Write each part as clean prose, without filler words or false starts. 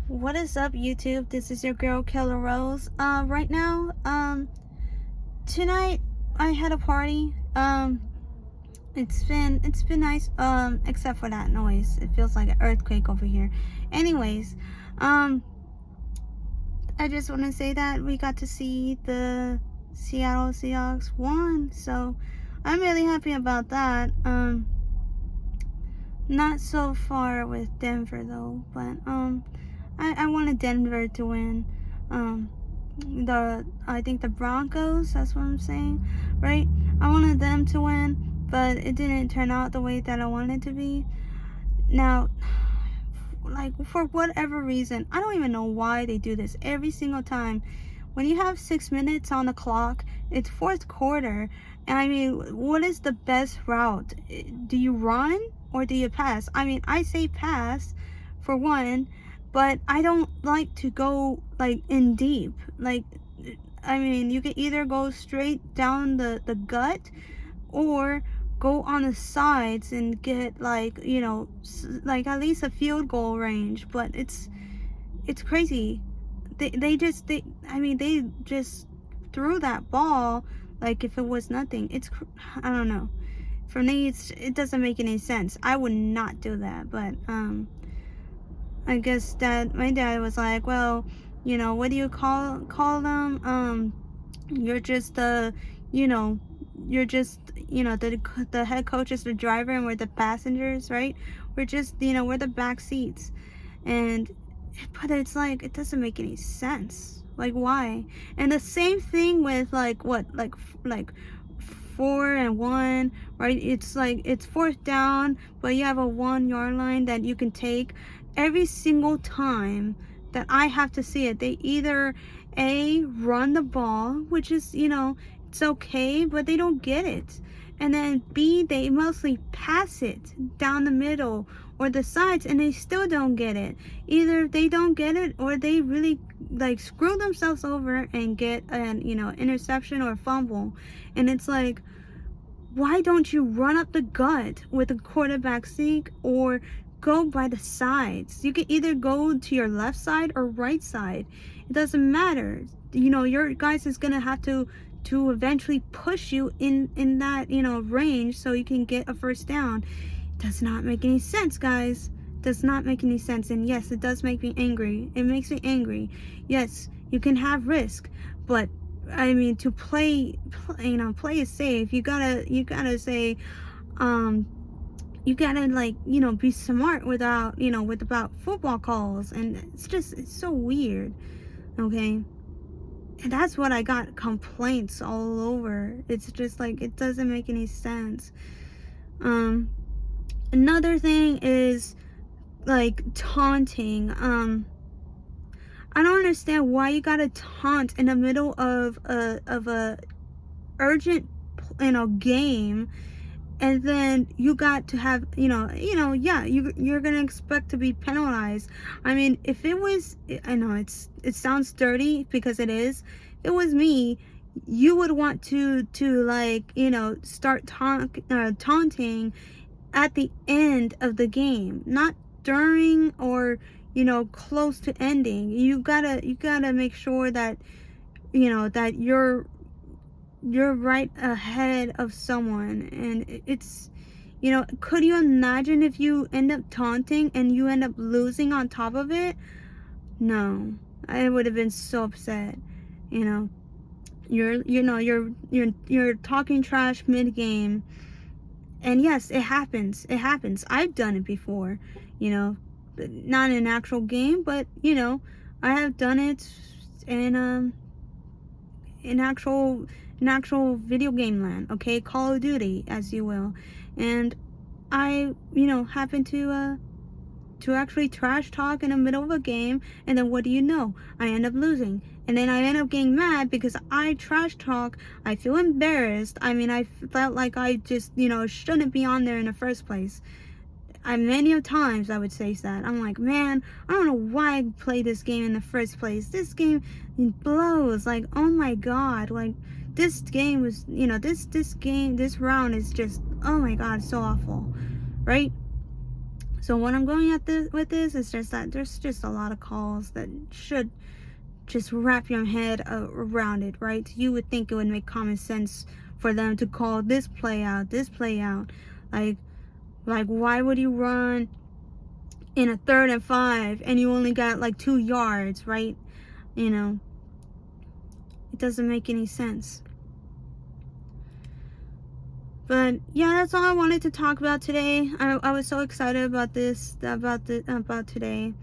What is up, YouTube? This is your girl Killer Rose. Right now, tonight I had a party. It's been nice. Except for that noise. It feels like an earthquake over here. Anyways, I just want to say that we got to see the Seattle Seahawks won, so I'm really happy about that. Not so far with Denver though, but I wanted Denver to win. I think the Broncos, that's what I'm saying, right? I wanted them to win, but it didn't turn out the way that I wanted it to be. Now, like, for whatever reason, I don't even know why they do this every single time. When you have 6 minutes on the clock, it's fourth quarter, and I mean, what is the best route? Do you run or do you pass? I mean, I say pass for one, but I don't like to go like in deep. Like, I mean, you can either go straight down the gut or go on the sides and get, like, you know, like at least a field goal range. But it's crazy. They just threw that ball like if it was nothing. I don't know. For me, it doesn't make any sense. I would not do that. But I guess my dad was like, well, you know, what do you call them? You're just you know, the head coach is the driver and we're the passengers, right? We're just, we're the back seats. But it's like, it doesn't make any sense. Like, why? And the same thing with like 4-and-1, right? It's like, it's fourth down, but you have a 1-yard line that you can take. Every single time that I have to see it, they either run the ball, which is, it's okay, but they don't get it. And then B, they mostly pass it down the middle or the sides, and they still don't get it. Either they don't get it, or they really like screw themselves over and get an interception or fumble. And it's like, why don't you run up the gut with a quarterback sneak or go by the sides? You can either go to your left side or right side. It doesn't matter. Your guys is gonna have to eventually push you in that range so you can get a first down. It does not make any sense, guys. Does not make any sense. And yes, it does make me angry. It makes me angry. Yes, you can have risk, but I mean, to play it safe, you gotta say, you gotta, like, be smart about football calls. And it's so weird. Okay, and that's what I got complaints all over. It's just like, it doesn't make any sense. Another thing is like taunting. I don't understand why you gotta taunt in the middle of a urgent game, and then you got to have yeah, you're gonna expect to be penalized. I mean, if it was, I know it sounds dirty because it is. If it was me, you would want to like, start taunting at the end of the game, not during or close to ending. You gotta make sure that that you're right ahead of someone. And it's, could you imagine if you end up taunting and you end up losing on top of it? No, I would have been so upset. You're talking trash mid-game, and yes, it happens. I've done it before, not in an actual game, but I have done it in actual video game land. Okay, Call of Duty, as you will. And I happen to actually trash talk in the middle of a game, and then what do you know? I end up losing. And then I end up getting mad because I trash talk. I feel embarrassed. I mean, I felt like I just, shouldn't be on there in the first place. Many of times I would say that. I'm like, man, I don't know why I played this game in the first place. This game blows. Like, oh my God. Like, this game was, this round is just, oh my God, so awful. Right? So what I'm going at this with this is just that there's just a lot of calls that should just wrap your head around it, right? You would think it would make common sense for them to call this play out. Like why would you run in a 3rd and 5 and you only got like 2 yards, right? You know, it doesn't make any sense. But yeah, that's all I wanted to talk about today. I was so excited about about today.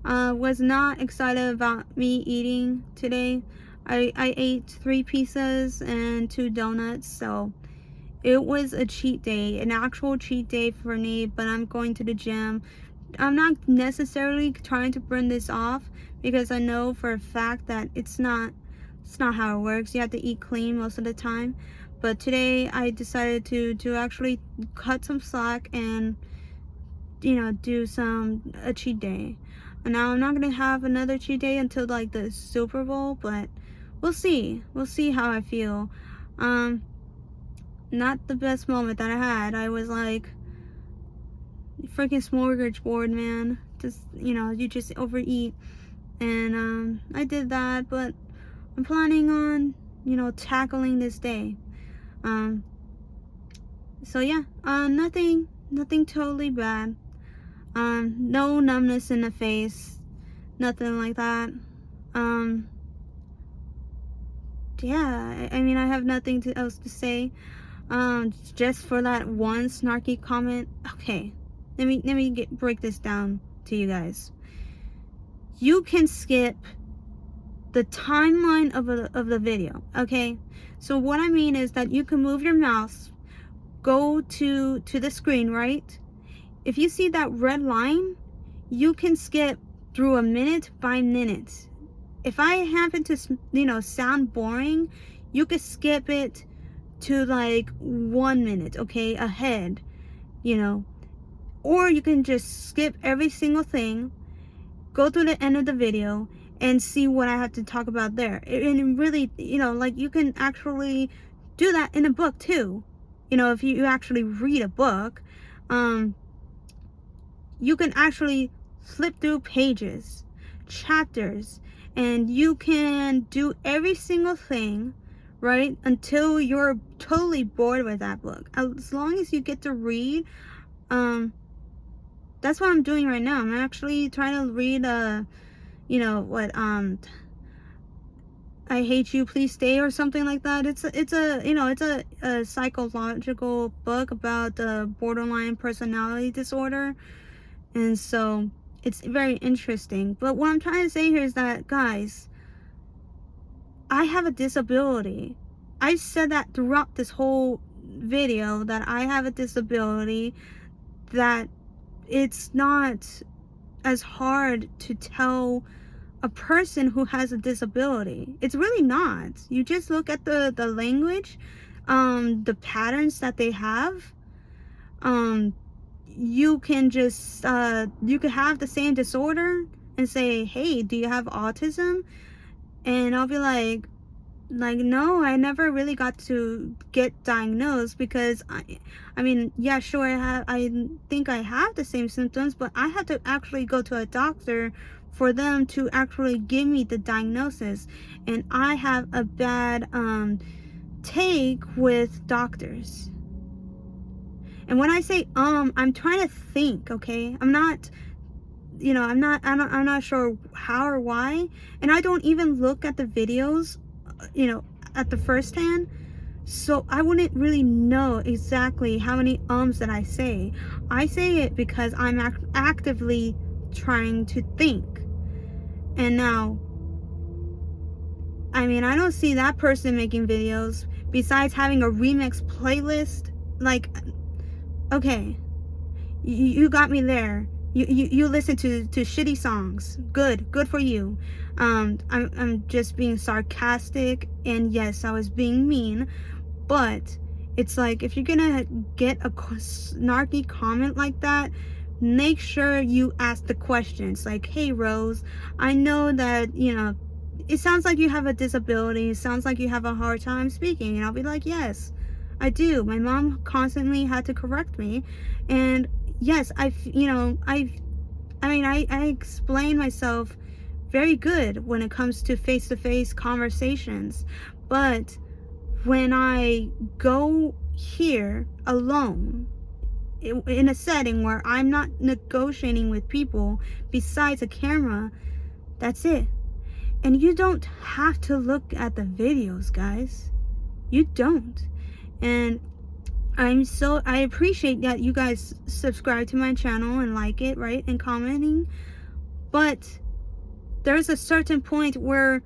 Was not excited about me eating today. I ate 3 pizzas and 2 donuts, so it was a cheat day, an actual cheat day for me. But I'm going to the gym. I'm not necessarily trying to burn this off, because I know for a fact that it's not how it works. You have to eat clean most of the time. But today I decided to actually cut some slack and, you know, do a cheat day. And now I'm not gonna have another cheat day until like the Super Bowl, but we'll see how I feel. Not the best moment that I had. I was like freaking smorgasbord, man. Just, you know, you just overeat. And I did that, but I'm planning on, you know, tackling this day. So yeah, nothing totally bad. No numbness in the face, nothing like that. Yeah, I mean, I have nothing else to say. Just for that one snarky comment. Okay, let me break this down to you guys. You can skip the timeline of the video, okay? So what I mean is that you can move your mouse, go to the screen, right? If you see that red line, you can skip through a minute by minute. If I happen to, you know, sound boring, you could skip it to like 1 minute, okay, ahead, you know. Or you can just skip every single thing, go to the end of the video, and see what I have to talk about there. And really, you know, like, you can actually do that in a book too. You know, if you actually read a book, you can actually flip through pages, chapters, and you can do every single thing, right, until you're totally bored with that book. As long as you get to read, that's what I'm doing right now. I'm actually trying to read you know what, I Hate You, Please Stay, or something like that. It's a you know, it's a psychological book about the borderline personality disorder, and so it's very interesting. But what I'm trying to say here is that, guys, I have a disability. I said that throughout this whole video, that I have a disability, that it's not as hard to tell a person who has a disability. It's really not. You just look at the language, the patterns that they have. You can just you could have the same disorder and say, hey, do you have autism? And I'll be like, no, I never really got to get diagnosed, because I mean, yeah, sure, I think I have the same symptoms, but I have to actually go to a doctor for them to actually give me the diagnosis. And I have a bad take with doctors. And when I say I'm trying to think, okay? I'm not, you know, I'm not sure how or why. And I don't even look at the videos, you know, at the first hand, so I wouldn't really know exactly how many that I say. I say it because I'm actively trying to think. And now, I mean, I don't see that person making videos besides having a remix playlist. Like, okay, you got me there. You listen to shitty songs. Good for you. I'm just being sarcastic, and yes, I was being mean, but it's like, if you're gonna get a snarky comment like that, make sure you ask the questions. Like, hey Rose, I know that, you know, it sounds like you have a disability, it sounds like you have a hard time speaking. And I'll be like, yes, I do. My mom constantly had to correct me, and yes, I explain myself very good when it comes to face-to-face conversations, but when I go here alone in a setting where I'm not negotiating with people besides a camera, that's it. And you don't have to look at the videos, guys. You don't. And I appreciate that you guys subscribe to my channel and like it, right? And commenting. But there's a certain point where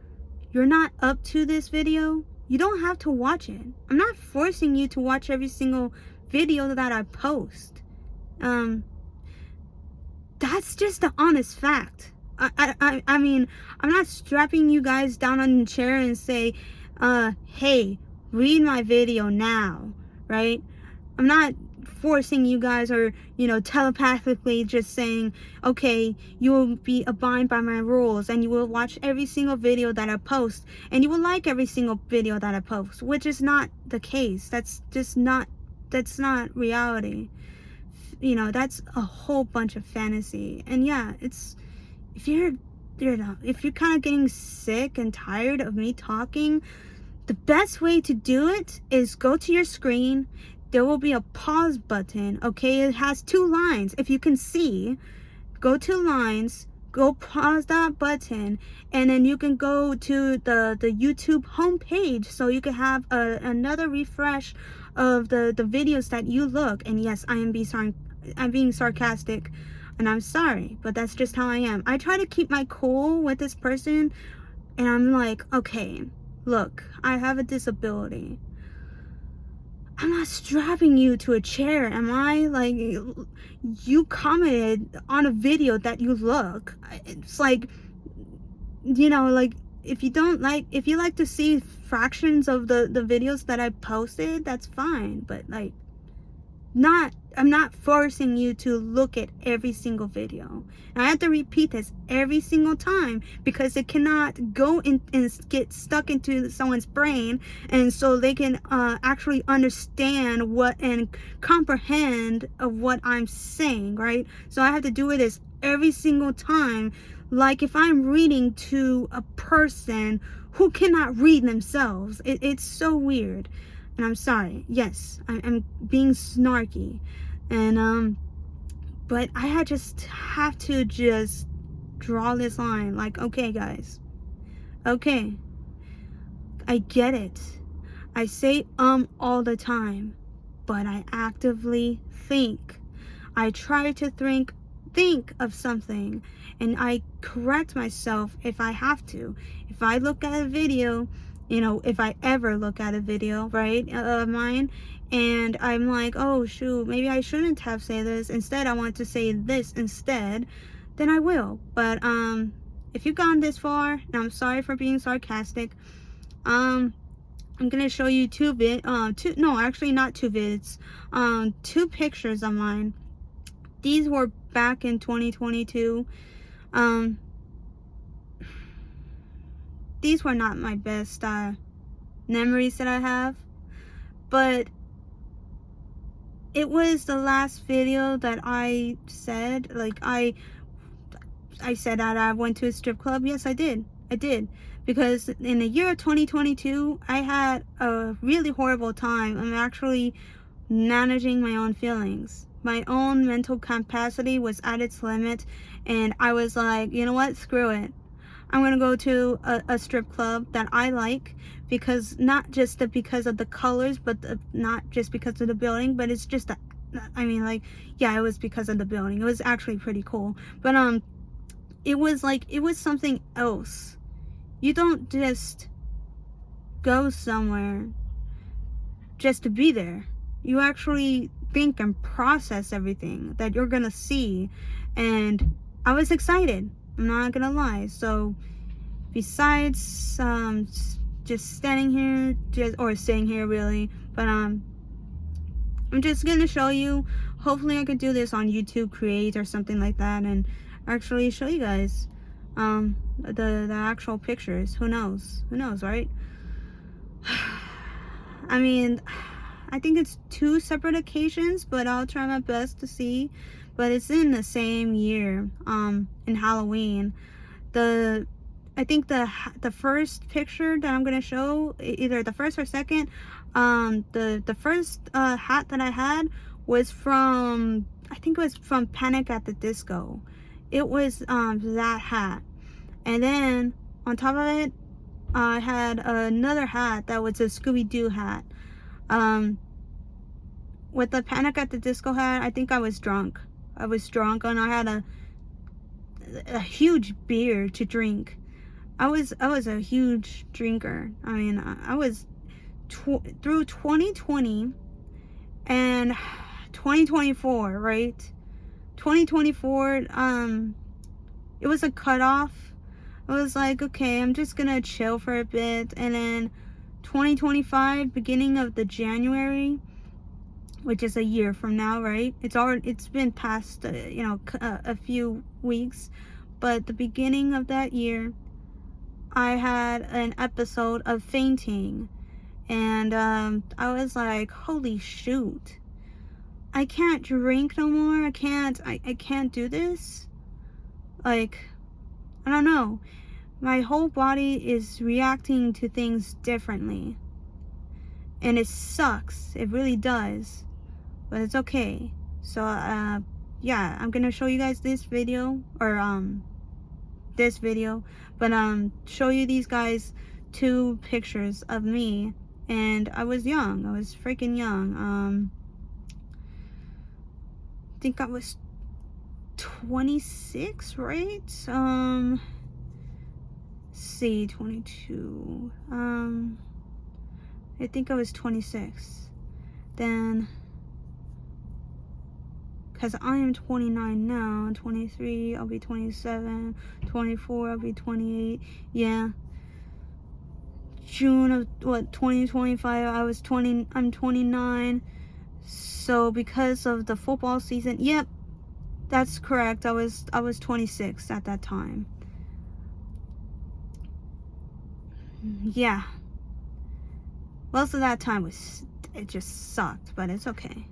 you're not up to this video. You don't have to watch it. I'm not forcing you to watch every single video that I post. That's just the honest fact. I mean, I'm not strapping you guys down on the chair and say, hey, read my video now, right? I'm not forcing you guys, or, you know, telepathically just saying, okay, you will be abide by my rules and you will watch every single video that I post and you will like every single video that I post, which is not the case. That's not reality. You know, that's a whole bunch of fantasy. And yeah, it's, if you're kind of getting sick and tired of me talking, the best way to do it is go to your screen. There will be a pause button, okay? It has 2 lines. If you can see, go to lines, go pause that button, and then you can go to the YouTube homepage so you can have another refresh of the videos that you look. And yes, I'm being sarcastic, and I'm sorry, but that's just how I am. I try to keep my cool with this person, and I'm like, okay, look, I have a disability. I'm not strapping you to a chair, am I? Like, you commented on a video that you look. It's like, you know, like, if you like to see fractions of the videos that I posted, that's fine. But like, I'm not forcing you to look at every single video. And I have to repeat this every single time because it cannot go in and get stuck into someone's brain, and so they can actually understand what and comprehend of what I'm saying, right? So I have to do this every single time, like if I'm reading to a person who cannot read themselves. It's so weird. And I'm sorry. Yes, I'm being snarky. And but I just have to just draw this line. Like, okay, guys. Okay. I get it. I say all the time, but I actively think. I try to think of something, and I correct myself if I have to. If I look at a video, you know, if I ever look at a video, right, of mine, and I'm like, oh shoot, maybe I shouldn't have said this, instead I want to say this instead, then I will. But if you've gone this far, and I'm sorry for being sarcastic, I'm gonna show you two pictures of mine. These were back in 2022. These were not my best memories that I have, but it was the last video that I said, like, I said that I went to a strip club. Yes, I did, because in the year of 2022, I had a really horrible time. I'm actually managing my own feelings. My own mental capacity was at its limit, and I was like, you know what, screw it. I'm gonna go to a strip club that I like, because not just because of the colors, but not just because of the building, but it's just I mean, like, yeah, it was because of the building. It was actually pretty cool, but it was something else. You don't just go somewhere just to be there. You actually think and process everything that you're gonna see, and I was excited, I'm not gonna lie. So besides just standing here, or sitting here really, but I'm just gonna show you. Hopefully I could do this on YouTube Create or something like that, and actually show you guys the actual pictures. Who knows, right? I mean, I think it's 2 separate occasions, but I'll try my best to see. but it's in the same year, in Halloween. I think the first picture that I'm gonna show, either the first or second, the first hat that I had was from, I think it was from Panic at the Disco. It was that hat. And then on top of it, I had another hat that was a Scooby-Doo hat. With the Panic at the Disco hat, I think I was drunk. I was drunk and I had a huge beer to drink. I was a huge drinker. I mean, I was through 2020 and 2024, right? 2024, it was a cutoff. I was like, okay, I'm just gonna chill for a bit, and then 2025, beginning of the January, which is a year from now, right? It's been past, a few weeks, but the beginning of that year, I had an episode of fainting, and I was like, holy shoot, I can't drink no more. I can't do this. Like, I don't know. My whole body is reacting to things differently, and it sucks. It really does, but it's okay. So yeah, I'm gonna show you guys this video, or but show you these guys 2 pictures of me, and I was young. I was freaking young. I think I was 26, right? See, 22. I think I was 26. Then, because I am 29 now, 23, I'll be 27, 24, I'll be 28. Yeah. June of 2025, I'm 29. So because of the football season, yep, that's correct. I was 26 at that time. Yeah. Most of that time it just sucked, but it's okay.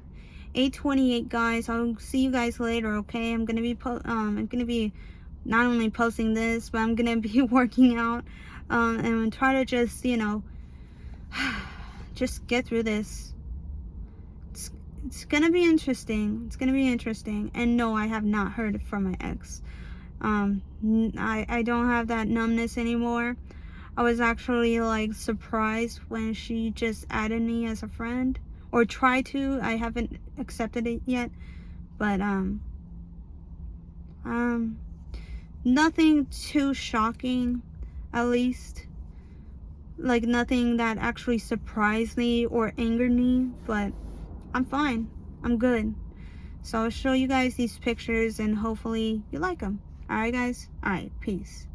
8:28, guys. I'll see you guys later, okay? I'm gonna be not only posting this, but I'm gonna be working out, and try to just, just get through this. It's gonna be interesting. It's gonna be interesting. And no, I have not heard from my ex. I don't have that numbness anymore. I was actually like surprised when she just added me as a friend, or tried to. I haven't accepted it yet, but nothing too shocking, at least. Like nothing that actually surprised me or angered me, but I'm fine. I'm good. So I'll show you guys these pictures and hopefully you like them. Alright guys? Alright, peace.